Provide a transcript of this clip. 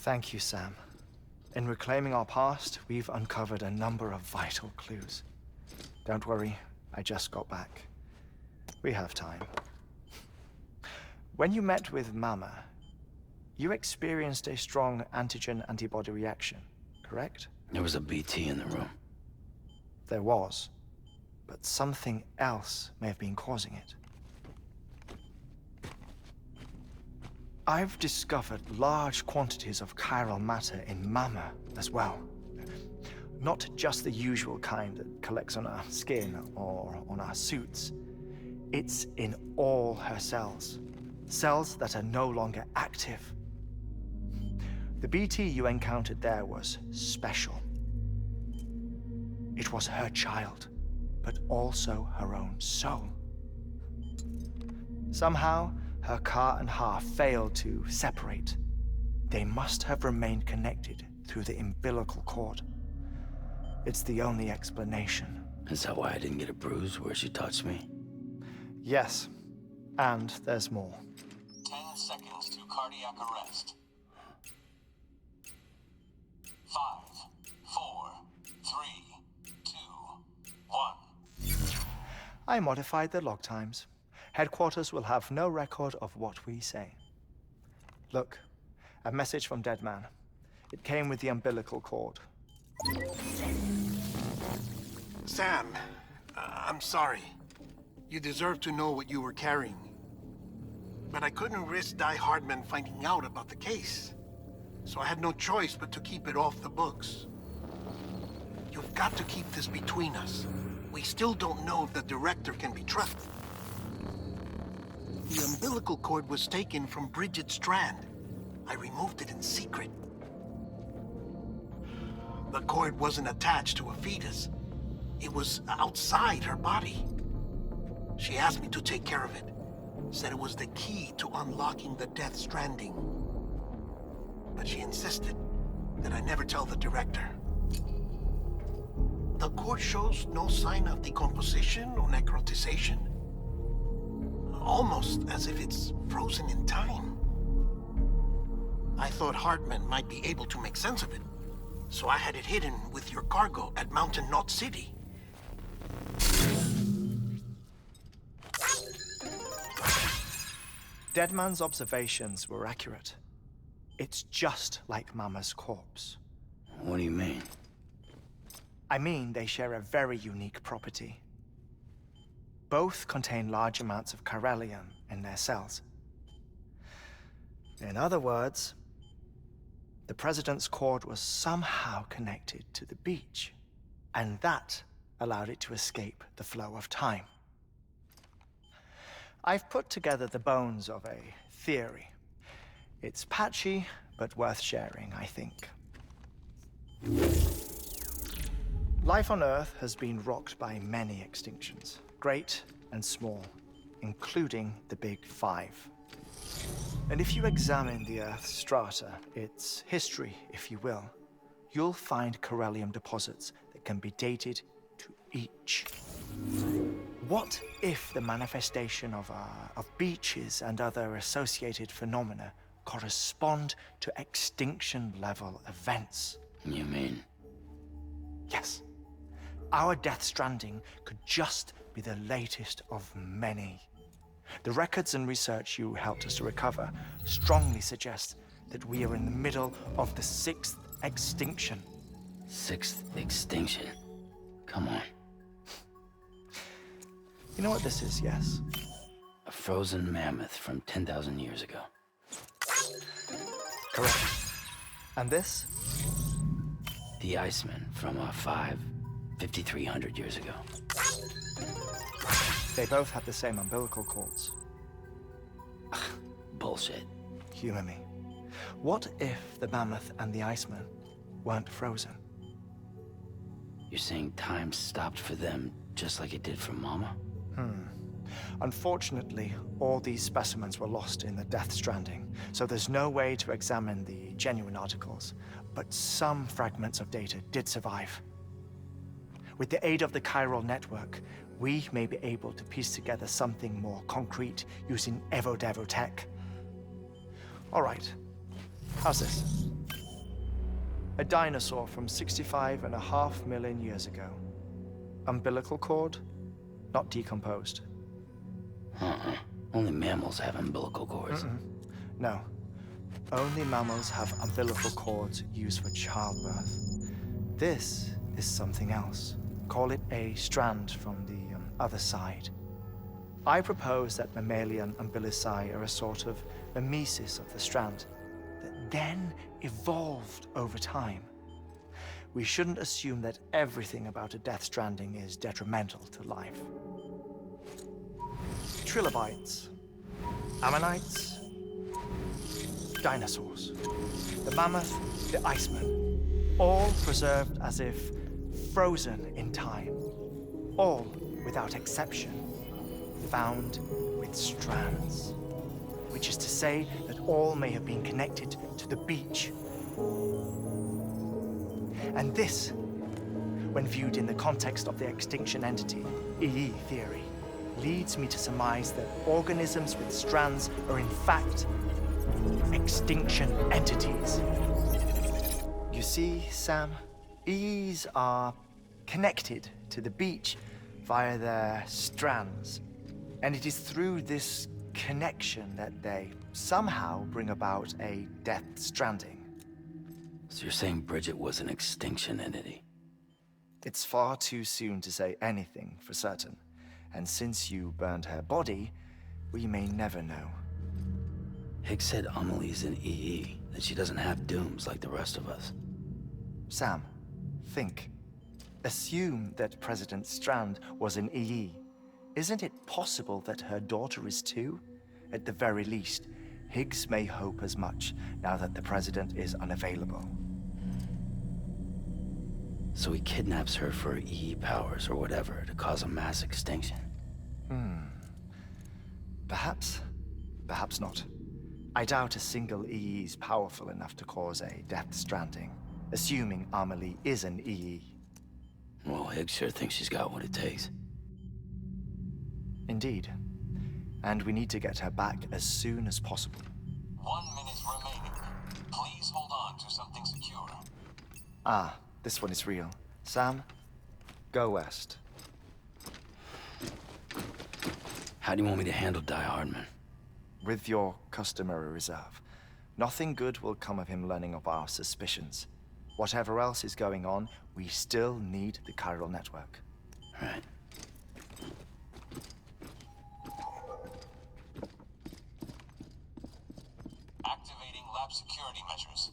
Thank you, Sam. In reclaiming our past, we've uncovered a number of vital clues. Don't worry, I just got back. We have time. When you met with Mama, you experienced a strong antigen-antibody reaction, correct? There was a BT in the room. There was, but something else may have been causing it. I've discovered large quantities of chiral matter in Mama as well. Not just the usual kind that collects on our skin or on our suits. It's in all her cells. Cells that are no longer active. The BT you encountered there was special. It was her child, but also her own soul. Somehow, her car and half failed to separate. They must have remained connected through the umbilical cord. It's the only explanation. Is that why I didn't get a bruise where she touched me? Yes, and there's more. 10 seconds to cardiac arrest. 5, 4, 3, 2, 1. I modified the log times. Headquarters will have no record of what we say. Look, a message from Deadman. It came with the umbilical cord. Sam, I'm sorry. You deserve to know what you were carrying. But I couldn't risk Heartman finding out about the case. So I had no choice but to keep it off the books. You've got to keep this between us. We still don't know if the director can be trusted. The umbilical cord was taken from Bridget Strand. I removed it in secret. The cord wasn't attached to a fetus. It was outside her body. She asked me to take care of it. Said it was the key to unlocking the Death Stranding. But she insisted that I never tell the director. The cord shows no sign of decomposition or necrotization. Almost as if it's frozen in time. I thought Heartman might be able to make sense of it, so I had it hidden with your cargo at Mountain Knot City. Deadman's observations were accurate. It's just like Mama's corpse. What do you mean? I mean, they share a very unique property. Both contain large amounts of chiralium in their cells. In other words, the President's cord was somehow connected to the beach, and that allowed it to escape the flow of time. I've put together the bones of a theory. It's patchy, but worth sharing, I think. Life on Earth has been rocked by many extinctions, great and small, including the Big Five. And if you examine the Earth's strata, its history, if you will, you'll find chiralium deposits that can be dated to each. What if the manifestation of beaches and other associated phenomena correspond to extinction-level events? You mean? Yes. Our Death Stranding could just be the latest of many. The records and research you helped us to recover strongly suggest that we are in the middle of the 6th extinction. 6th extinction? Come on. You know what this is, yes? A frozen mammoth from 10,000 years ago. Correct. And this? The Iceman from 5,300 years ago. They both have the same umbilical cords. Bullshit. Humor me. What if the mammoth and the Iceman weren't frozen? You're saying time stopped for them just like it did for Mama? Unfortunately, all these specimens were lost in the Death Stranding, so there's no way to examine the genuine articles, but some fragments of data did survive. With the aid of the chiral network, we may be able to piece together something more concrete using Evo-Devo tech. All right, how's this? A dinosaur from 65.5 million years ago. Umbilical cord, not decomposed. Only mammals have umbilical cords. No. Only mammals have umbilical cords used for childbirth. This is something else. Call it a strand from the other side. I propose that mammalian umbilici are a sort of mimesis of the strand that then evolved over time. We shouldn't assume that everything about a death stranding is detrimental to life. Trilobites, ammonites, dinosaurs, the mammoth, the iceman, all preserved as if frozen in time, all without exception, found with strands, which is to say that all may have been connected to the beach. And this, when viewed in the context of the extinction entity, EE theory, leads me to surmise that organisms with strands are in fact extinction entities. You see, Sam, EEs are connected to the beach via their strands. And it is through this connection that they somehow bring about a death stranding. So you're saying Bridget was an extinction entity? It's far too soon to say anything for certain. And since you burned her body, we may never know. Higgs said Amelie's an EE, that she doesn't have dooms like the rest of us. Sam, think. Assume that President Strand was an EE. Isn't it possible that her daughter is too? At the very least, Higgs may hope as much now that the president is unavailable. So he kidnaps her for EE powers or whatever to cause a mass extinction. Perhaps. Perhaps not. I doubt a single EE is powerful enough to cause a death stranding, assuming Amelie is an EE. Well, Higgs sure thinks she's got what it takes. Indeed. And we need to get her back as soon as possible. 1 minute remaining. Please hold on to something secure. Ah, this one is real. Sam, go west. How do you want me to handle Die Hardman? With your customary reserve. Nothing good will come of him learning of our suspicions. Whatever else is going on, we still need the chiral network. Right. Activating lab security measures.